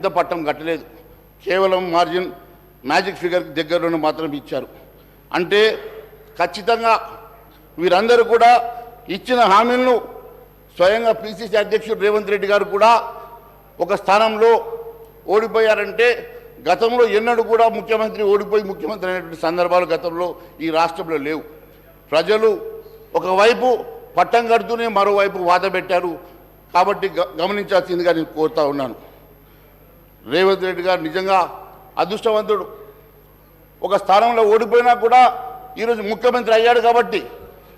పెద్ద పట్టం కట్టలేదు, కేవలం మార్జిన్ మ్యాజిక్ ఫిగర్ దగ్గరలోనే మాత్రం ఇచ్చారు. అంటే ఖచ్చితంగా వీరందరూ కూడా ఇచ్చిన హామీలను స్వయంగా పిసిసి అధ్యక్షుడు రేవంత్ రెడ్డి గారు కూడా ఒక స్థానంలో ఓడిపోయారంటే గతంలో ఎన్నడూ కూడా ముఖ్యమంత్రి ఓడిపోయి ముఖ్యమంత్రి అయినటువంటి సందర్భాలు గతంలో ఈ రాష్ట్రంలో లేవు. ప్రజలు ఒకవైపు పట్టం కడుతూనే మరోవైపు వాద పెట్టారు. కాబట్టి గమనించాల్సిందిగా నేను కోరుతా ఉన్నాను. రేవంత్ రెడ్డి గారు నిజంగా అదృష్టవంతుడు. ఒక స్థానంలో ఓడిపోయినా కూడా ఈరోజు ముఖ్యమంత్రి అయ్యాడు కాబట్టి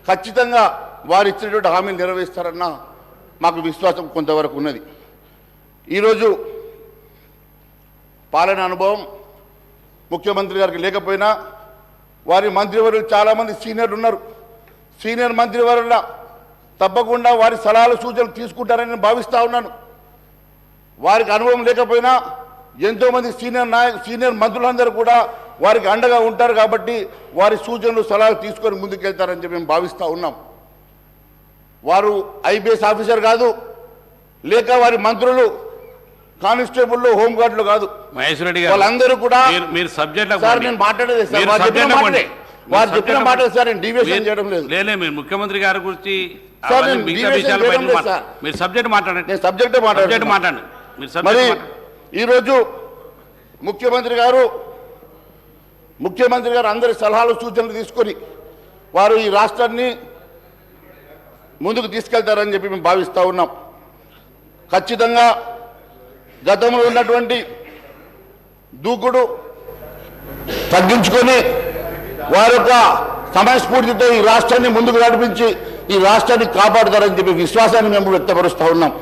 ఖచ్చితంగా వారు ఇచ్చినటువంటి హామీలు నెరవేరుస్తారన్న మాకు విశ్వాసం కొంతవరకు ఉన్నది. ఈరోజు పాలన అనుభవం ముఖ్యమంత్రి గారికి లేకపోయినా వారి మంత్రివర్యులు చాలామంది సీనియర్లు ఉన్నారు. సీనియర్ మంత్రివర్యుల తప్పకుండా వారి సలహాలు సూచనలు తీసుకుంటారని భావిస్తూ ఉన్నాను. వారికి అనుభవం లేకపోయినా ఎంతోమంది సీనియర్ మంత్రులందరూ కూడా వారికి అండగా ఉంటారు కాబట్టి వారి సూచనలు సలహాలు తీసుకొని ముందుకెళ్తారని చెప్పి మేము భావిస్తూ ఉన్నాం. వారు ఐపీఎస్ ఆఫీసర్ కాదు, లేక వారి మంత్రులు కానిస్టేబుల్ హోంగార్డులు కాదు. మహేశ్వర రెడ్డి గారు వాళ్ళందరూ కూడా మీరు సబ్జెక్ట్ సార్ నేను మాట్లాడేది సార్ వారు చెప్పిన మాటలు సార్ నేను డివియేషన్ చేయడం లేదు. మీరు ముఖ్యమంత్రి గారి గురించి మీరు సబ్జెక్ట్ మాట్లాడండి. నేను సబ్జెక్టే మాట్లాడండి. మరి ఈరోజు ముఖ్యమంత్రి గారు అందరి సలహాలు సూచనలు తీసుకొని వారు ఈ రాష్ట్రాన్ని ముందుకు తీసుకెళ్తారని చెప్పి మేము భావిస్తూ ఉన్నాం. ఖచ్చితంగా గతంలో ఉన్నటువంటి దూకుడు తగ్గించుకొని వారి యొక్క సమయస్ఫూర్తితో ఈ రాష్ట్రాన్ని ముందుకు నడిపించి ఈ రాష్ట్రాన్ని కాపాడుతారని చెప్పి విశ్వాసాన్ని మేము వ్యక్తపరుస్తూ ఉన్నాం.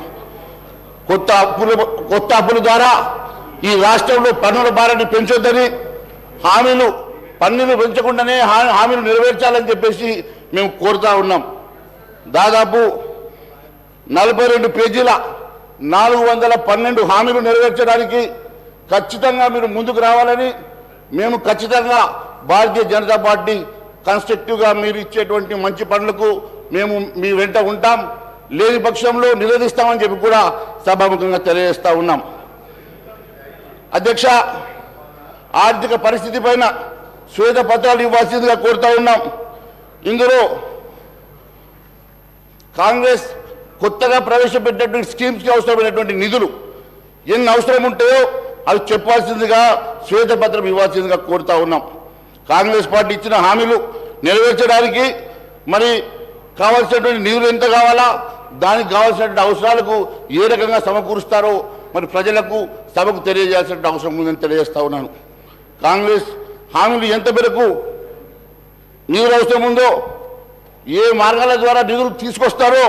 కొత్త అప్పుల ద్వారా ఈ రాష్ట్రంలో పన్నుల భారాన్ని పెంచొద్దని పన్నులు పెంచకుండానే హామీలు నెరవేర్చాలని చెప్పేసి మేము కోరుతా ఉన్నాం. దాదాపు 42 పేజీల 412 హామీలు నెరవేర్చడానికి ఖచ్చితంగా మీరు ముందుకు రావాలని మేము ఖచ్చితంగా భారతీయ జనతా పార్టీ కన్స్ట్రక్టివ్గా మీరు ఇచ్చేటువంటి మంచి పనులకు మేము మీ వెంట ఉంటాం, లేని పక్షంలో నిరోధిస్తామని చెప్పి కూడా సభాముఖంగా తెలియజేస్తూ ఉన్నాం. అధ్యక్ష, ఆర్థిక పరిస్థితి పైన శ్వేతపత్రాలు ఇవ్వాల్సిందిగా కోరుతా ఉన్నాం. ఇందులో కాంగ్రెస్ కొత్తగా ప్రవేశపెట్టినటువంటి స్కీమ్స్కి అవసరమైనటువంటి నిధులు ఎన్ని అవసరం ఉంటాయో అవి చెప్పాల్సిందిగా శ్వేతపత్రం ఇవ్వాల్సిందిగా కోరుతా ఉన్నాం. కాంగ్రెస్ పార్టీ ఇచ్చిన హామీలు నెరవేర్చడానికి మరి కావాల్సినటువంటి నిధులు ఎంత కావాలా, దానికి కావాల్సినటువంటి అవసరాలకు ఏ రకంగా సమకూరుస్తారో మరి ప్రజలకు సభకు తెలియజేయాల్సిన అవసరం ఉందని తెలియజేస్తా ఉన్నాను. కాంగ్రెస్ హామీలు ఎంత మేరకు నిధులు అవసరం ఉందో, ఏ మార్గాల ద్వారా నిధులు తీసుకొస్తారో,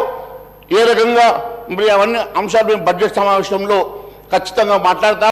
ఏ రకంగా మరి అవన్నీ అంశాలు మేము బడ్జెట్ సమావేశంలో ఖచ్చితంగా మాట్లాడతాం.